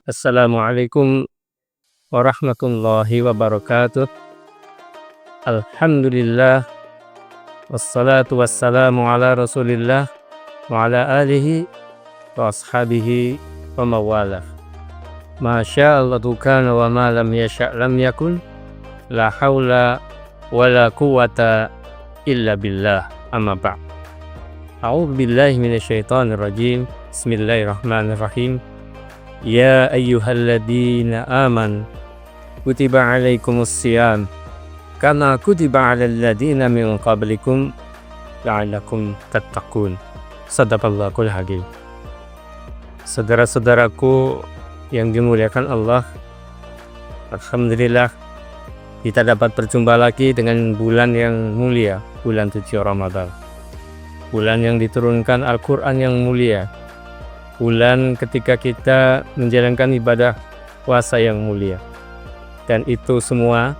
Assalamualaikum warahmatullahi wabarakatuh. Alhamdulillah wassalatu wassalamu ala Rasulillah wa ala alihi wa ashabihi wa mawalah. Ma sya'allahu kana wa ma lam yasha' lam yakun. La haula wa la quwwata illa billah. Amma ba'd. A'udzu billahi minasyaitonir rajim. Bismillahirrahmanirrahim. Ya ayyuhalladzina amanu kutiba alaikumus syiyam kama kutiba alal ladzina min qablikum la'allakum tattaqun. Shadaqallahul hakim. Saudara-saudaraku yang dimuliakan Allah, alhamdulillah kita dapat berjumpa lagi dengan bulan yang mulia, bulan suci Ramadan. Bulan yang diturunkan Al-Qur'an yang mulia. Bulan ketika kita menjalankan ibadah puasa yang mulia. Dan itu semua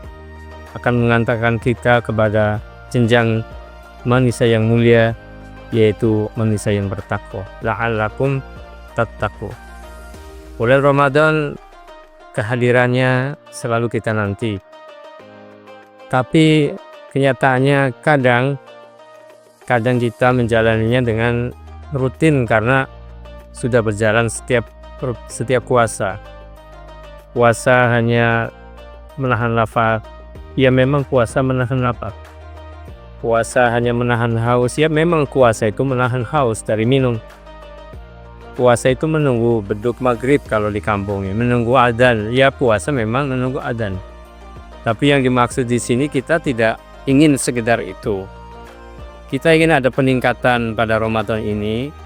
akan mengantarkan kita kepada jenjang manusia yang mulia, yaitu manusia yang bertakwa. La'allakum tattaqun. Bulan Ramadan kehadirannya selalu kita nanti. Tapi kenyataannya kadang kita menjalaninya dengan rutin karena sudah berjalan setiap puasa. Puasa hanya menahan lapar. Ya memang puasa menahan lapar. Puasa hanya menahan haus. Ya memang puasa itu menahan haus dari minum. Puasa itu menunggu beduk maghrib kalau di kampungnya, menunggu adzan. Ya puasa memang menunggu adzan. Tapi yang dimaksud di sini kita tidak ingin sekedar itu. Kita ingin ada peningkatan pada Ramadan ini,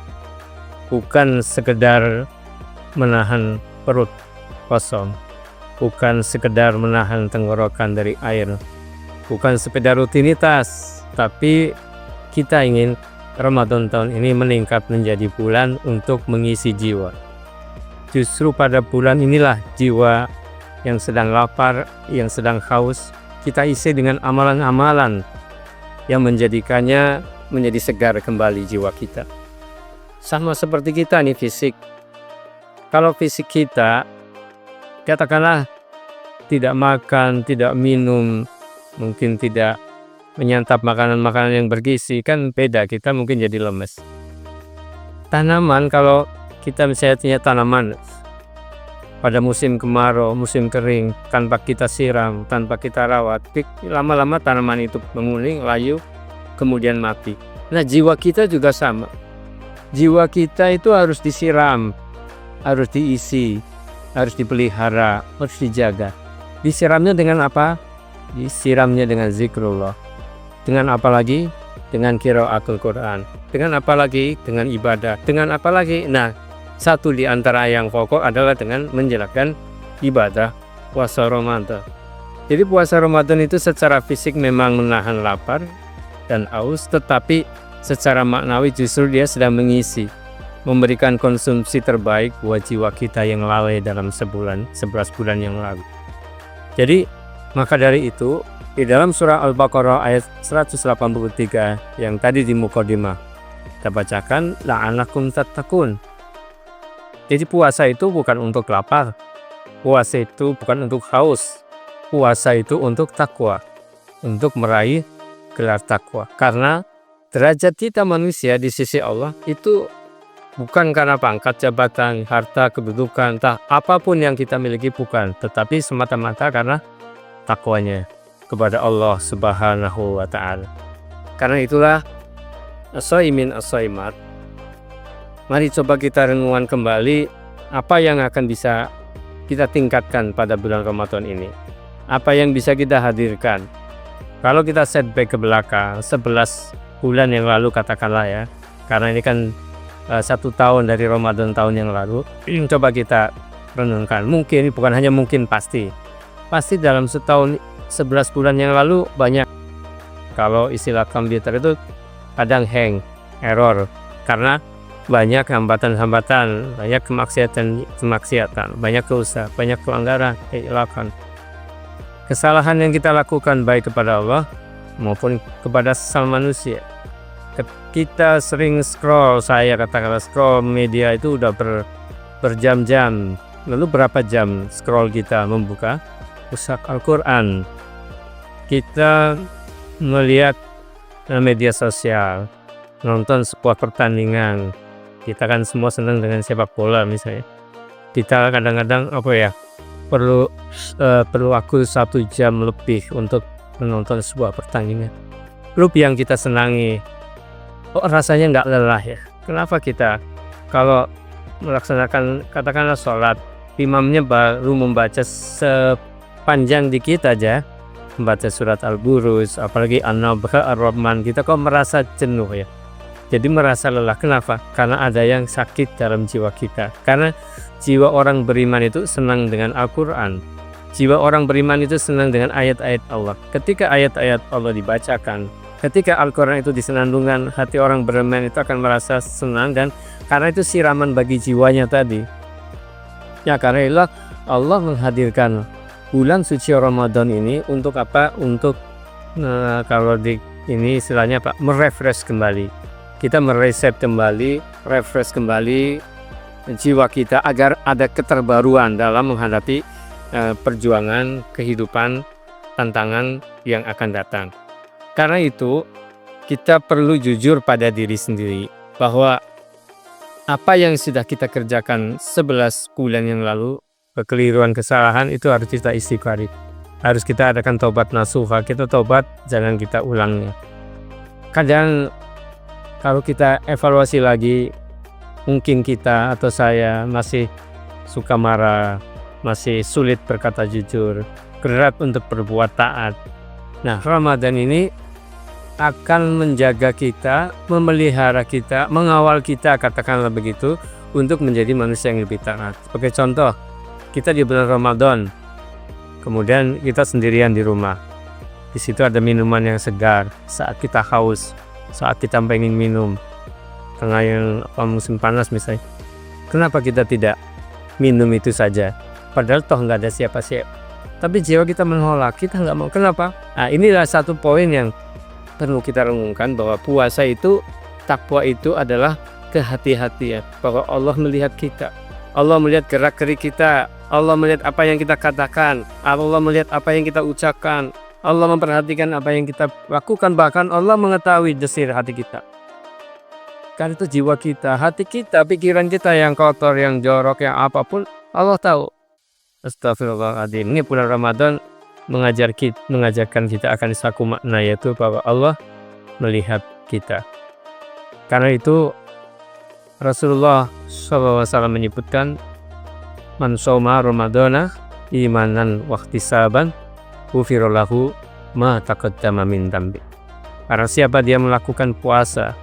bukan sekedar menahan perut kosong, bukan sekedar menahan tenggorokan dari air, bukan sekedar rutinitas, tapi kita ingin Ramadan tahun ini meningkat menjadi bulan untuk mengisi jiwa. Justru pada bulan inilah jiwa yang sedang lapar, yang sedang haus, kita isi dengan amalan-amalan yang menjadikannya menjadi segar kembali jiwa kita. Sama seperti kita nih fisik. Kalau fisik kita, katakanlah tidak makan, tidak minum, mungkin tidak menyantap makanan-makanan yang bergizi, kan beda, kita mungkin jadi lemes. Tanaman, kalau kita misalnya punya tanaman pada musim kemarau, musim kering, tanpa kita siram, tanpa kita rawat, lama-lama tanaman itu menguning, layu, kemudian mati. Nah, jiwa kita juga sama. Jiwa kita itu harus disiram, harus diisi, harus dipelihara, harus dijaga. Disiramnya dengan apa? Disiramnya dengan zikrullah. Dengan apa lagi? Dengan qiraatul Quran. Dengan apa lagi? Dengan ibadah. Dengan apa lagi? Nah, satu di antara yang pokok adalah dengan menjalankan ibadah puasa Ramadan. Jadi puasa Ramadan itu secara fisik memang menahan lapar dan haus, tetapi secara maknawi justru dia sedang mengisi, memberikan konsumsi terbaik buat jiwa kita yang lalai dalam 11 bulan yang lalu. Jadi maka dari itu di dalam surah Al-Baqarah ayat 183 yang tadi di mukadimah kita bacakan, la'allakum tattaqun. Jadi puasa itu bukan untuk lapar, puasa itu bukan untuk haus, puasa itu untuk takwa, untuk meraih gelar takwa. Karena derajat kita manusia di sisi Allah itu bukan karena pangkat, jabatan, harta, kedudukan, apapun yang kita miliki bukan, tetapi semata-mata karena takwanya kepada Allah Subhanahu wa Ta'ala. Karena itulah as-shaimin as-shaimat, mari coba kita renungan kembali apa yang akan bisa kita tingkatkan pada bulan Ramadan ini. Apa yang bisa kita hadirkan. Kalau kita setback ke belakang 11 bulan yang lalu katakanlah ya, karena ini kan 1 tahun dari Ramadan tahun yang lalu, coba kita renungkan. Mungkin, bukan hanya mungkin, pasti dalam setahun 11 bulan yang lalu banyak, kalau istilah komputer itu kadang hang, error, karena banyak hambatan-hambatan, banyak kemaksiatan, banyak dosa, banyak pelanggaran, keilakan. Kesalahan yang kita lakukan baik kepada Allah maupun kepada sesama manusia. Kita sering scroll, saya katakanlah scroll media itu udah berjam-jam, Lalu berapa jam scroll kita membuka pusat Al-Quran, kita melihat media sosial, nonton sebuah pertandingan. Kita kan semua senang dengan sepak bola misalnya. Kita kadang-kadang perlu waktu 1 jam lebih untuk menonton sebuah pertandingan. Klub yang kita senangi, rasanya nggak lelah ya. Kenapa kita kalau melaksanakan katakanlah sholat, imamnya baru membaca sepanjang dikit aja, membaca surat Al-Buruz, apalagi An-Nabah, Ar-Rahman, kita kok merasa jenuh ya. Jadi merasa lelah. Kenapa? Karena ada yang sakit dalam jiwa kita. Karena jiwa orang beriman itu senang dengan Al-Quran. Jiwa orang beriman itu senang dengan ayat-ayat Allah. Ketika ayat-ayat Allah dibacakan, ketika Al-Quran itu disenandungkan, hati orang beriman itu akan merasa senang, dan karena itu siraman bagi jiwanya tadi. Ya, karena itulah Allah menghadirkan bulan suci Ramadan ini untuk apa? Untuk kalau di ini istilahnya merefresh kembali. Kita mereset kembali, refresh kembali jiwa kita agar ada keterbaruan dalam menghadapi perjuangan kehidupan, tantangan yang akan datang. Karena itu kita perlu jujur pada diri sendiri bahwa apa yang sudah kita kerjakan 11 bulan yang lalu, kekeliruan, kesalahan, itu harus kita istighfari. Harus kita adakan taubat nasuha, kita taubat, jangan kita ulangnya. Kadang kalau kita evaluasi lagi, mungkin kita atau saya masih suka marah, masih sulit berkata jujur, berat untuk berbuat taat. Nah, Ramadan ini akan menjaga kita, memelihara kita, mengawal kita, katakanlah begitu, untuk menjadi manusia yang lebih taat. Sebagai contoh, kita di bulan Ramadan, kemudian kita sendirian di rumah. Di situ ada minuman yang segar saat kita haus, saat kita pengen minum, tengah yang musim panas misalnya. Kenapa kita tidak minum itu saja? Padahal toh nggak ada siapa-siapa. Tapi jiwa kita menolak, kita nggak mau. Kenapa? Nah, inilah satu poin yang perlu kita renungkan, bahwa puasa itu, takwa itu adalah kehati-hatian. Bahwa Allah melihat kita, Allah melihat gerak-gerik kita, Allah melihat apa yang kita katakan, Allah melihat apa yang kita ucapkan, Allah memperhatikan apa yang kita lakukan, bahkan Allah mengetahui desir hati kita. Karena itu jiwa kita, hati kita, pikiran kita yang kotor, yang jorok, yang apapun, Allah tahu. Astagfirullahaladzim. Ini bulan Ramadan mengajarkan kita akan satu makna, yaitu bahwa Allah melihat kita. Karena itu Rasulullah SAW menyebutkan, man shoma Ramadana imanan wahtisaban ghufira lahu ma taqaddama min dzambi. Karena siapa dia melakukan puasa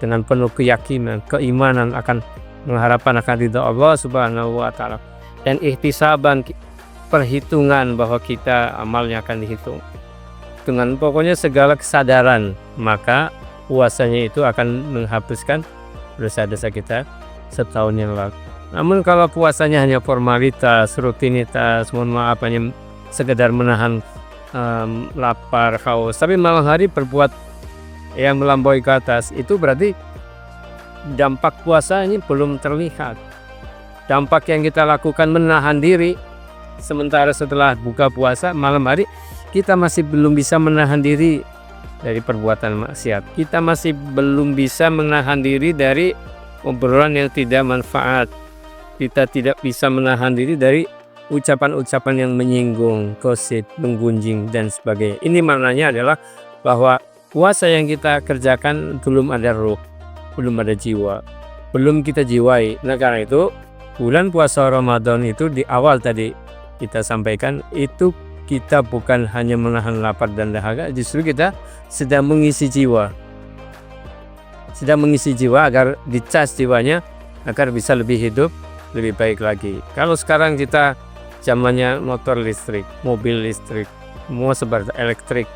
dengan penuh keyakinan, keimanan, akan mengharapkan akan ridha Allah Subhanahu wa taala, dan ihtisaban, perhitungan bahwa kita amalnya akan dihitung, dengan pokoknya segala kesadaran, maka puasanya itu akan menghapuskan dosa-dosa kita setahun yang lalu. Namun kalau puasanya hanya formalitas, rutinitas, mohon maaf, hanya sekedar menahan lapar, haus, tapi malam hari berbuat yang melampaui ke atas, itu berarti dampak puasa ini belum terlihat. Dampak yang kita lakukan menahan diri, sementara setelah buka puasa malam hari kita masih belum bisa menahan diri dari perbuatan maksiat. Kita masih belum bisa menahan diri dari obrolan yang tidak manfaat. Kita tidak bisa menahan diri dari ucapan-ucapan yang menyinggung, gosip, menggunjing, dan sebagainya. Ini maknanya adalah bahwa puasa yang kita kerjakan belum ada ruh, belum ada jiwa, belum kita jiwai. Nah, karena itu bulan puasa Ramadan itu di awal tadi kita sampaikan, itu kita bukan hanya menahan lapar dan dahaga, justru kita sedang mengisi jiwa. Sedang mengisi jiwa agar dicas jiwanya, agar bisa lebih hidup, lebih baik lagi. Kalau sekarang kita zamannya motor listrik, mobil listrik, semua sebar elektrik.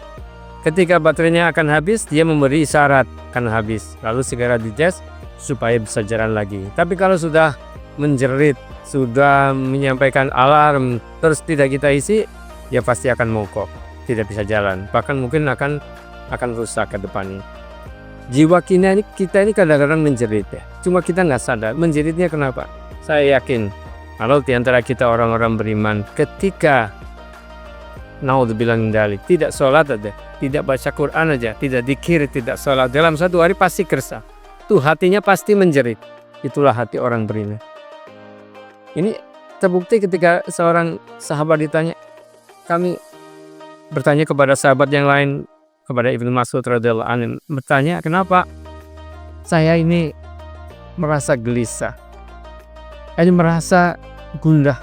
Ketika baterainya akan habis, dia memberi isyarat akan habis, lalu segera dicas supaya bisa jalan lagi. Tapi kalau sudah menjerit, sudah menyampaikan alarm, terus tidak kita isi, ya pasti akan mogok, tidak bisa jalan, bahkan mungkin akan rusak ke depannya. Jiwa kita ini kadang-kadang menjerit ya, cuma kita nggak sadar menjeritnya kenapa. Saya yakin Kalau di antara kita orang-orang beriman ketika naudzubillah min dzalik tidak sholat aja, tidak baca Quran aja, tidak dzikir, tidak sholat, dalam satu hari pasti gersah. Tuh hatinya pasti menjerit. Itulah hati orang beriman. Ini terbukti ketika seorang sahabat ditanya, kami bertanya kepada sahabat yang lain, kepada Ibnu Mas'ud radhiyallahu anhu, bertanya, kenapa saya ini merasa gelisah, ini merasa gundah,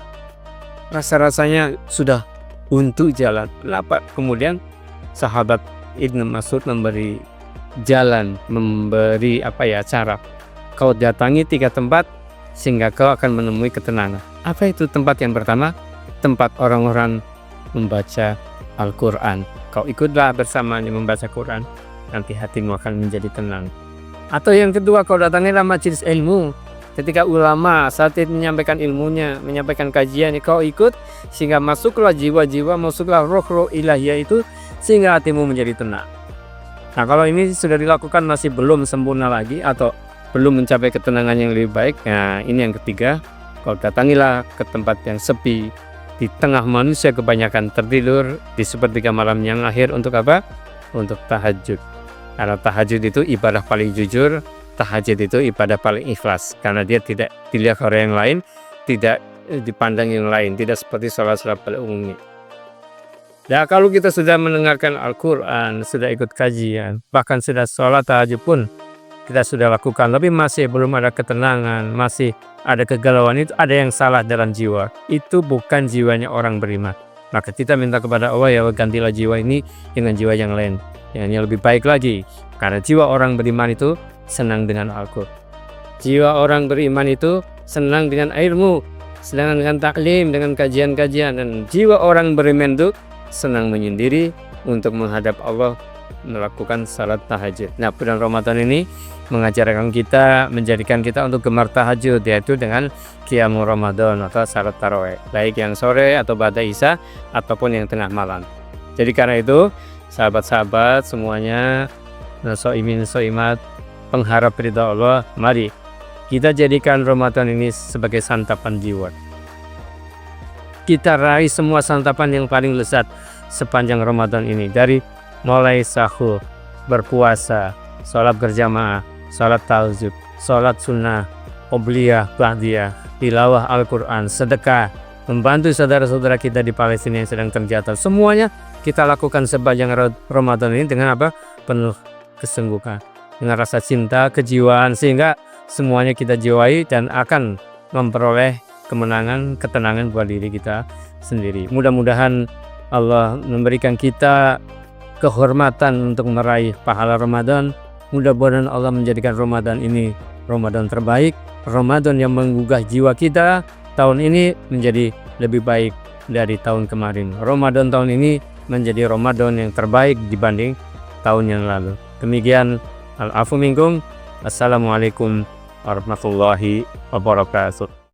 rasa-rasanya sudah untuk jalan. Kenapa? Kemudian sahabat Ibnu Mas'ud memberi jalan, memberi cara. Kau datangi 3 tempat sehingga kau akan menemui ketenangan. Apa itu tempat yang pertama? Tempat orang-orang membaca Al-Quran. Kau ikutlah bersamanya membaca Quran, nanti hatimu akan menjadi tenang. Atau yang kedua, kau datangilah majelis ilmu. Ketika ulama saat itu menyampaikan ilmunya, menyampaikan kajian, kau ikut sehingga masuklah jiwa-jiwa, masuklah roh-roh ilahiyah itu sehingga hatimu menjadi tenang. Nah, kalau ini sudah dilakukan masih belum sempurna lagi atau belum mencapai ketenangan yang lebih baik, nah ini yang ketiga, kau datangilah ke tempat yang sepi, di tengah manusia kebanyakan tertidur, di sepertiga malam yang akhir. Untuk apa? Untuk tahajud. Karena tahajud itu ibadah paling jujur, tahajud itu ibadah paling ikhlas, karena dia tidak dilihat orang yang lain, tidak dipandang yang lain, tidak seperti sholat-sholat pada umumnya. Nah, kalau kita sudah mendengarkan Al-Quran, sudah ikut kajian, bahkan sudah sholat tahajud pun kita sudah lakukan, tapi masih belum ada ketenangan, masih ada kegalauan, itu ada yang salah dalam jiwa. Itu bukan jiwanya orang beriman. Maka kita minta kepada Allah, ya gantilah jiwa ini dengan jiwa yang lain, yang lebih baik lagi. Karena jiwa orang beriman itu senang dengan Al-Quran. Jiwa orang beriman itu senang dengan ilmu, senang dengan taklim, dengan kajian-kajian. Dan jiwa orang beriman itu senang menyendiri untuk menghadap Allah, melakukan salat tahajud. Nah, bulan Ramadan ini mengajarkan kita, menjadikan kita untuk gemar tahajud, yaitu dengan qiyamul Ramadan atau salat tarawih, baik yang sore atau ba'da isya ataupun yang tengah malam. Jadi karena itu, sahabat-sahabat semuanya, soimin soimat, pengharap ridha Allah, mari kita jadikan Ramadan ini sebagai santapan jiwa. Kita raih semua santapan yang paling lezat sepanjang Ramadan ini, dari mulai sahur, berpuasa, sholat berjamaah, sholat tahajud, sholat sunnah, qobliyah, ba'diyah, tilawah Al-Quran, sedekah, membantu saudara-saudara kita di Palestina yang sedang terjatuh. Semuanya kita lakukan sepanjang Ramadan ini dengan apa? Penuh kesungguhan, dengan rasa cinta, kejiwaan, sehingga semuanya kita jiwai dan akan memperoleh kemenangan, ketenangan buat diri kita sendiri. Mudah-mudahan Allah memberikan kita kehormatan untuk meraih pahala Ramadan. Mudah-mudahan Allah menjadikan Ramadan ini Ramadan terbaik, Ramadan yang menggugah jiwa kita. Tahun ini menjadi lebih baik dari tahun kemarin. Ramadan tahun ini menjadi Ramadan yang terbaik dibanding tahun yang lalu. Demikian, al-afu minkum. Assalamualaikum warahmatullahi wabarakatuh.